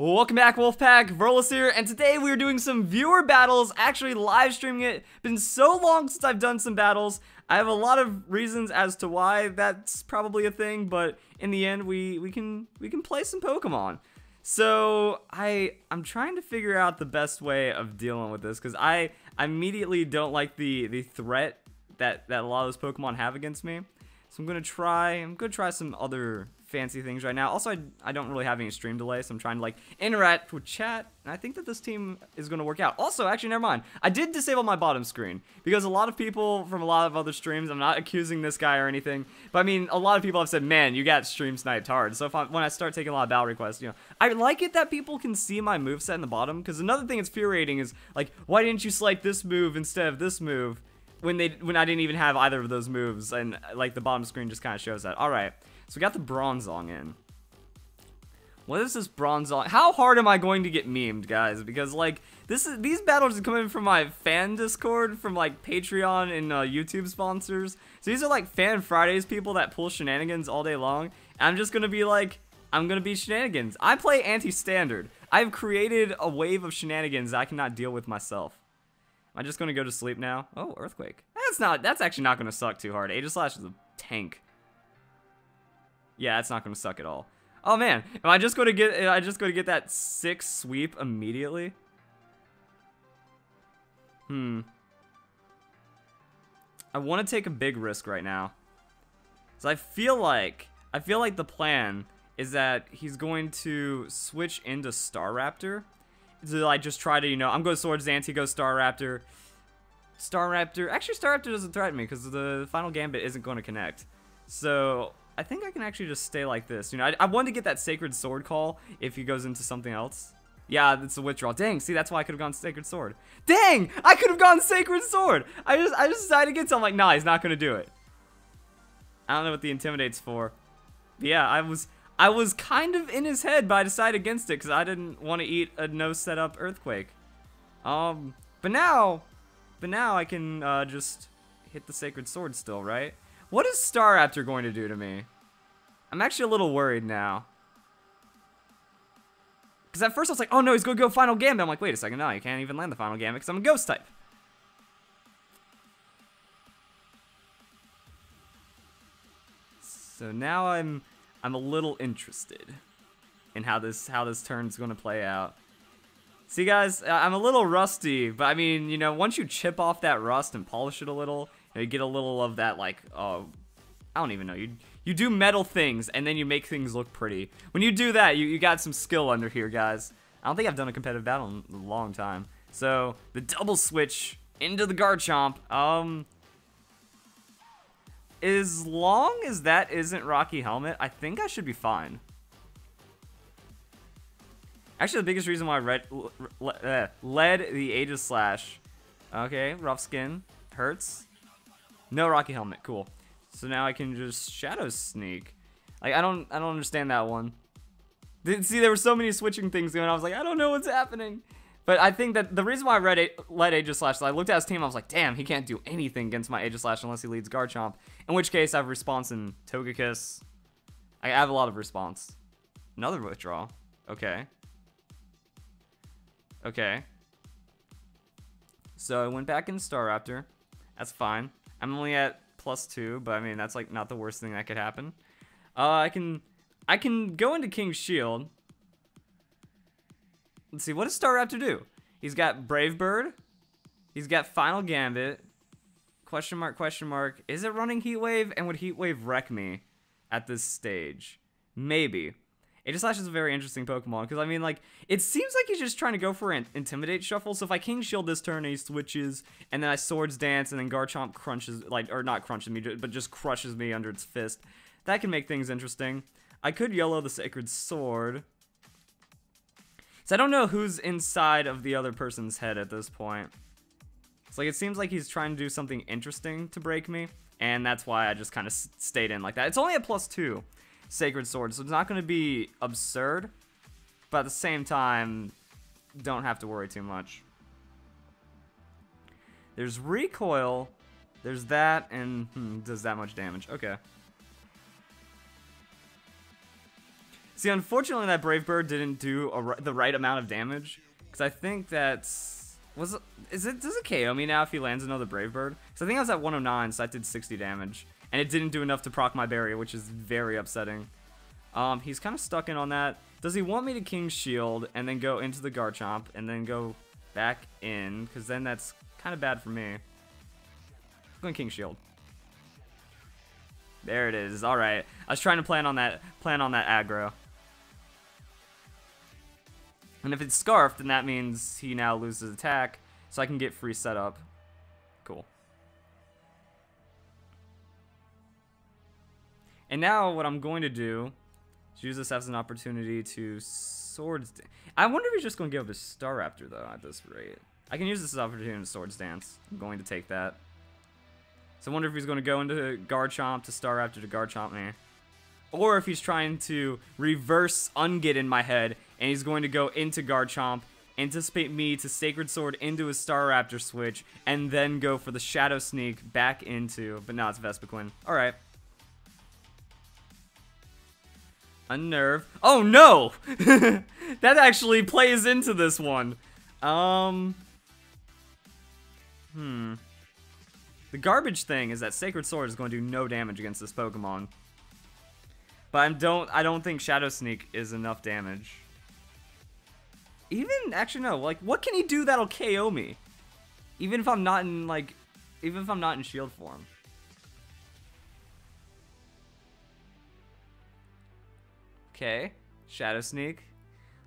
Welcome back, Wolfpack. Verlis here, and today we are doing some viewer battles, actually live streaming it. Been so long since I've done some battles. I have a lot of reasons as to why that's probably a thing, but in the end, we can play some Pokemon. So I'm trying to figure out the best way of dealing with this, because I immediately don't like the threat that a lot of those Pokemon have against me. So I'm gonna try some other fancy things right now. Also, I don't really have any stream delay, so I'm trying to like interact with chat, and I think that this team is gonna work out. Also, actually, never mind. I did disable my bottom screen because a lot of people from a lot of other streams, I'm not accusing this guy or anything, but I mean, a lot of people have said, man, you got stream sniped hard. So when I start taking a lot of battle requests, you know, I like it that people can see my moveset in the bottom, because another thing that's infuriating is like, why didn't you select this move instead of this move when I didn't even have either of those moves, and like the bottom screen just kind of shows that. All right. So we got the Bronzong in. What is this Bronzong? How hard am I going to get memed, guys? Because like these battles are coming from my fan Discord, from like Patreon and YouTube sponsors. So these are like Fan Fridays people that pull shenanigans all day long. And I'm just gonna be like, I'm gonna be shenanigans. I play anti-standard. I've created a wave of shenanigans that I cannot deal with myself. Am I just gonna go to sleep now? Oh, Earthquake. That's actually not gonna suck too hard. Aegislash is a tank. Yeah, it's not gonna suck at all. Oh man, am I just gonna get that 6 sweep immediately? I want to take a big risk right now. So I feel like the plan is that he's going to switch into Staraptor. To like just try to, you know, I'm going Swords Dance, he goes Staraptor. Actually Staraptor doesn't threaten me because the final Gambit isn't going to connect. So I think I can actually just stay like this. You know, I wanted to get that Sacred Sword call if he goes into something else. Yeah, it's a withdrawal. Dang, see, that's why I could have gone Sacred Sword. Dang, I could have gone Sacred Sword. I just decided against it. I'm like, nah, he's not gonna do it. I don't know what the Intimidate's for. But yeah, I was kind of in his head, but I decided against it because I didn't want to eat a no setup Earthquake. But now I can just hit the Sacred Sword still, right? What is Staraptor going to do to me? I'm actually a little worried now. Because at first I was like, oh no, he's going to go Final Gambit. I'm like, wait a second, no, you can't even land the Final Gambit because I'm a Ghost type. So now I'm a little interested in how this turn's going to play out. See guys, I'm a little rusty, but I mean, you know, once you chip off that rust and polish it a little, you get a little of that, like, I don't even know. You do metal things, and then you make things look pretty. When you do that, you got some skill under here, guys. I don't think I've done a competitive battle in a long time. So, the double switch into the Garchomp. As long as that isn't Rocky Helmet, I think I should be fine. Actually, the biggest reason why I led the Aegislash. Okay, rough skin. Hurts. No Rocky Helmet, cool. So now I can just Shadow Sneak. Like, I don't understand that one. See, there were so many switching things going on. I was like, I don't know what's happening. But I think that the reason why I led Aegislash, so I looked at his team, I was like, damn, he can't do anything against my Aegislash unless he leads Garchomp. In which case, I have response in Togekiss. I have a lot of response. Another withdrawal. Okay. Okay. So I went back in Staraptor. That's fine. I'm only at +2, but I mean, that's like not the worst thing that could happen. I can go into King's Shield. Let's see, what does Staraptor do? He's got Brave Bird. He's got Final Gambit. Question mark, question mark. Is it running Heat Wave? And would Heat Wave wreck me at this stage? Maybe. Aegislash is a very interesting Pokemon, because I mean, like, it seems like he's just trying to go for an Intimidate shuffle. So if I King Shield this turn and he switches, and then I Swords Dance, and then Garchomp crunches, like, or not crunches me, but just crushes me under its fist, that can make things interesting. I could YOLO the Sacred Sword. So I don't know who's inside of the other person's head at this point. It's like, it seems like he's trying to do something interesting to break me, and that's why I just kind of stayed in like that. It's only a +2. Sacred Sword, so it's not going to be absurd, but at the same time, don't have to worry too much. There's Recoil, there's that, and does that much damage. Okay. See, unfortunately, that Brave Bird didn't do the right amount of damage. Because I think that's... Does it KO me now if he lands another Brave Bird? Because I think I was at 109, so that did 60 damage. And it didn't do enough to proc my berry, which is very upsetting. He's kind of stuck in on that. Does he want me to King's Shield and then go into the Garchomp and then go back in? Because then that's kind of bad for me. I'm going King's Shield. There it is. All right. I was trying to plan on that aggro. And if it's Scarfed, then that means he now loses attack, so I can get free setup. Cool. And now what I'm going to do is use this as an opportunity to Swords Dance. I wonder if he's just going to give up his Staraptor, though, at this rate. I can use this as an opportunity to Swords Dance. I'm going to take that. So I wonder if he's going to go into Garchomp to Staraptor to Garchomp me. Or if he's trying to reverse Ungit in my head, and he's going to go into Garchomp, anticipate me to Sacred Sword into his Staraptor switch, and then go for the Shadow Sneak back into... But no, it's Vespiquen. Alright. Unnerve. Oh no! That actually plays into this one. The garbage thing is that Sacred Sword is going to do no damage against this Pokemon. But I don't think Shadow Sneak is enough damage. Actually no, like what can he do that'll KO me? Even if I'm not in shield form. Okay, Shadow Sneak.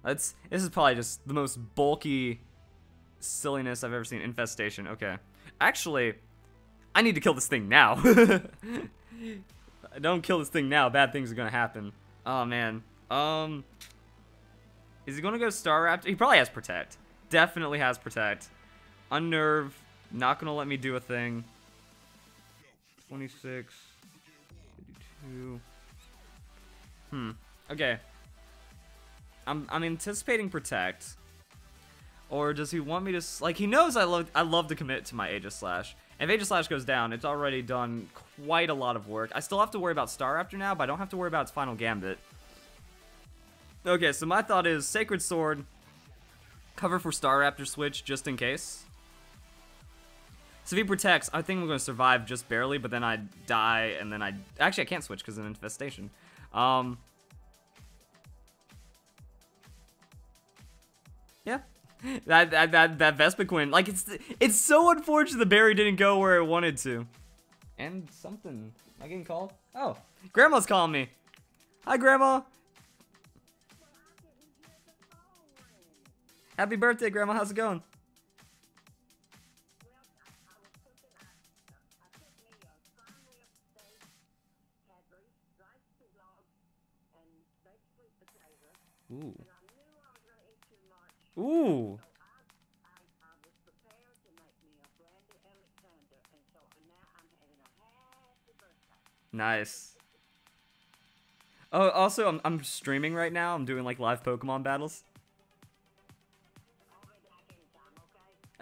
This is probably just the most bulky silliness I've ever seen. Infestation, okay. Actually, I need to kill this thing now. I don't kill this thing now, bad things are gonna happen. Oh man. Is he gonna go Staraptor? He probably has Protect. Definitely has Protect. Unnerve, not gonna let me do a thing. 26, 52. Okay. I'm anticipating Protect. Or does he want me to like he knows I love to commit to my Aegislash. And if Aegislash goes down, it's already done quite a lot of work. I still have to worry about Staraptor now, but I don't have to worry about its final Gambit. Okay, so my thought is Sacred Sword, cover for Staraptor switch just in case. So if he protects, I think I'm going to survive just barely, but then I die, and then actually I can't switch because of Infestation. Yeah. That Vespiquen, like it's so unfortunate the berry didn't go where it wanted to. And something. Am I getting called? Oh, Grandma's calling me. Hi, Grandma. Happy birthday, Grandma. How's it going? Ooh. Ooh. Nice. Oh, also, I'm streaming right now. I'm doing like live Pokemon battles.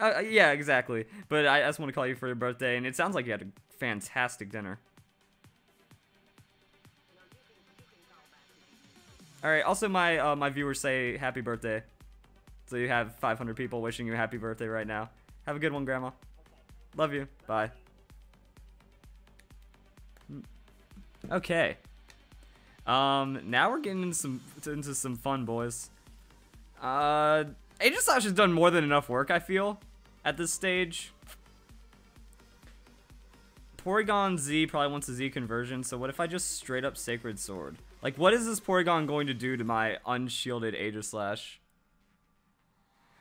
Yeah, exactly. But I just want to call you for your birthday, and it sounds like you had a fantastic dinner. All right. Also, my viewers say happy birthday. So you have 500 people wishing you a happy birthday right now. Have a good one, Grandma. Love you. Bye. Okay. Now we're getting into some fun, boys. Aegislash has done more than enough work, I feel, at this stage. Porygon Z probably wants a Z conversion, so what if I just straight up Sacred Sword? Like, what is this Porygon going to do to my unshielded Aegislash?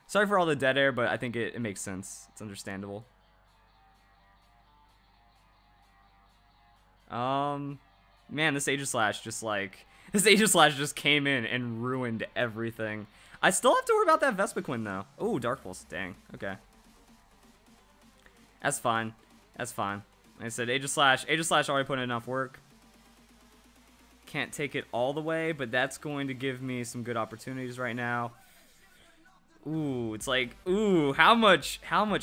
Sorry for all the dead air, but I think it makes sense. It's understandable. Man, this Aegislash just came in and ruined everything. I still have to worry about that Vespiquen though. Oh, Dark Pulse, dang. Okay. That's fine. That's fine. Like I said, Aegislash already put in enough work. Can't take it all the way, but that's going to give me some good opportunities right now. Ooh, it's like, ooh, how much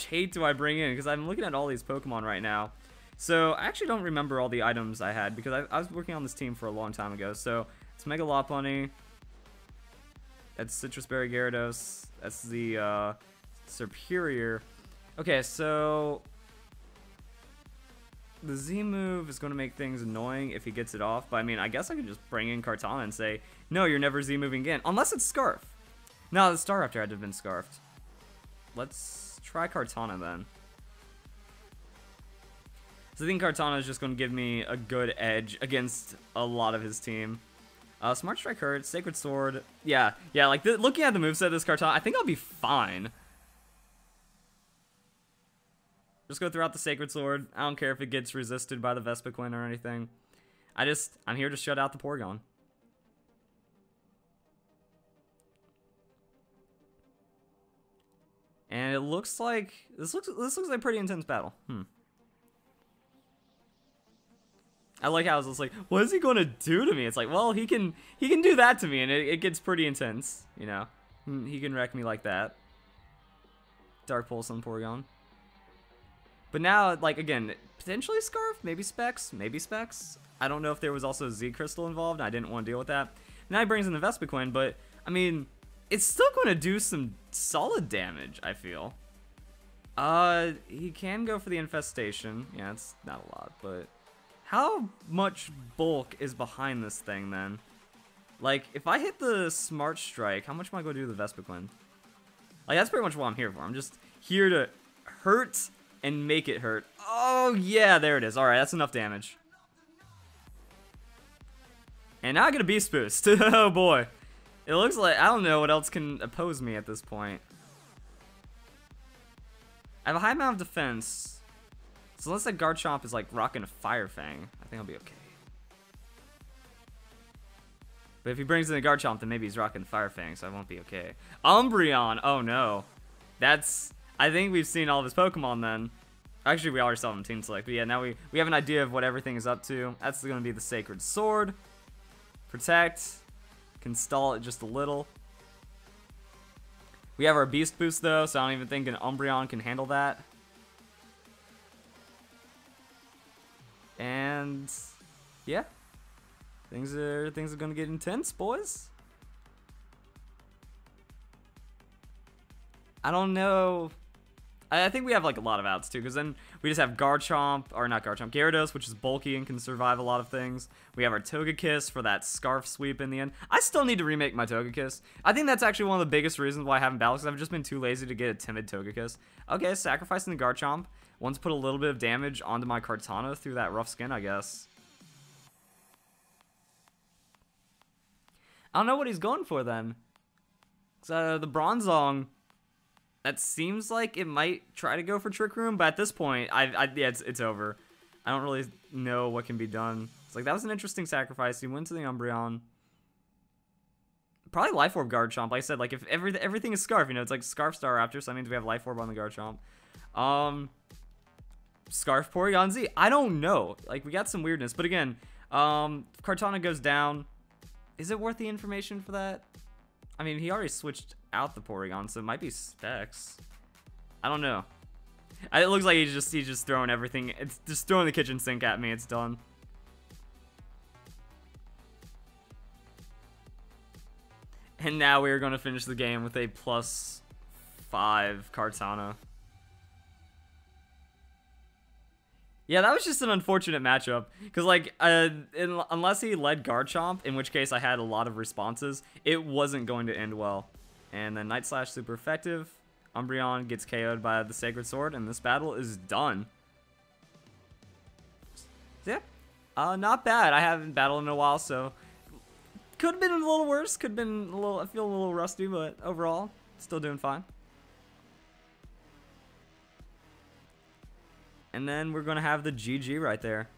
hate do I bring in? Because I'm looking at all these Pokemon right now. So I actually don't remember all the items I had because I was working on this team for a long time ago. So it's Mega Lopunny, That's Citrus Berry Gyarados. That's the Superior. Okay, so the Z move is going to make things annoying if he gets it off. But I mean, I guess I could just bring in Kartana and say, no, you're never Z moving again. Unless it's Scarf. No, the Staraptor had to have been Scarfed. Let's try Kartana then. So I think Kartana is just going to give me a good edge against a lot of his team. Smart Strike hurts. Sacred Sword. Yeah, like looking at the moveset of this Kartana, I think I'll be fine. Just go throughout the Sacred Sword. I don't care if it gets resisted by the Vespiquen or anything. I'm here to shut out the Porygon. And it looks like this looks like a pretty intense battle. I like how it's just like, what is he gonna do to me? It's like, well, he can do that to me, and it gets pretty intense, you know. He can wreck me like that. Dark Pulse on Porygon. But now, like, again, potentially Scarf, maybe Specs, I don't know if there was also Z Crystal involved, and I didn't want to deal with that. Now he brings in the Vespiquen, but, I mean, it's still going to do some solid damage, I feel. He can go for the Infestation. Yeah, it's not a lot, but how much bulk is behind this thing, then? Like, if I hit the Smart Strike, how much am I going to do to the Vespiquen? Like, that's pretty much what I'm here for. I'm just here to hurt and make it hurt. Oh, yeah, there it is. Alright, that's enough damage. And now I get a Beast Boost. Oh, boy. It looks like, I don't know what else can oppose me at this point. I have a high amount of defense. So unless that Garchomp is like rocking a Fire Fang, I think I'll be okay. But if he brings in a Garchomp, then maybe he's rocking Fire Fang, so I won't be okay. Umbreon! Oh no. I think we've seen all of his Pokemon then. Actually, we already saw him in Team Select, but yeah, now we have an idea of what everything is up to. That's going to be the Sacred Sword. Protect. Can stall it just a little. We have our Beast Boost though, so I don't even think an Umbreon can handle that. And yeah, things are gonna get intense, boys. I don't know. I think we have like a lot of outs too, because then we just have Garchomp, or not Garchomp, Gyarados, which is bulky and can survive a lot of things. We have our Togekiss for that Scarf Sweep in the end. I still need to remake my Togekiss. I think that's actually one of the biggest reasons why I haven't battled, because I've just been too lazy to get a timid Togekiss. Okay, sacrificing the Garchomp. Once put a little bit of damage onto my Kartana through that rough skin, I guess. I don't know what he's going for then. The Bronzong, that seems like it might try to go for Trick Room, but at this point, yeah, it's over. I don't really know what can be done. It's like, that was an interesting sacrifice. He went to the Umbreon. Probably Life Orb Garchomp. Like I said, like if everything is Scarf, you know, it's like Scarf Staraptor, so that means we have Life Orb on the Garchomp. Scarf Porygon Z. I don't know. Like, we got some weirdness, but again, Kartana goes down. Is it worth the information for that? I mean, he already switched out the Porygon, so it might be Specs. I don't know. It looks like he's just throwing everything. It's just throwing the kitchen sink at me. It's done. And now we are going to finish the game with a +5 Kartana. Yeah, that was just an unfortunate matchup. Because, like, unless he led Garchomp, in which case I had a lot of responses, it wasn't going to end well. And then Night Slash, super effective. Umbreon gets KO'd by the Sacred Sword, and this battle is done. So, yeah, not bad. I haven't battled in a while, so could have been a little worse. Could have been a little. I feel a little rusty, but overall, still doing fine. And then we're gonna have the GG right there.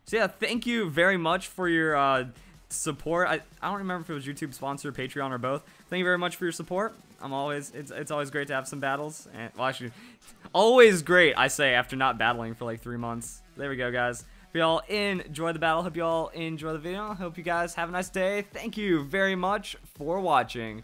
So yeah, thank you very much for your support. I don't remember if it was YouTube sponsor, Patreon, or both. Thank you very much for your support. It's always great to have some battles. And, well, actually, always great, I say, after not battling for like 3 months. There we go, guys. Hope you all enjoy the battle. Hope you all enjoy the video. Hope you guys have a nice day. Thank you very much for watching.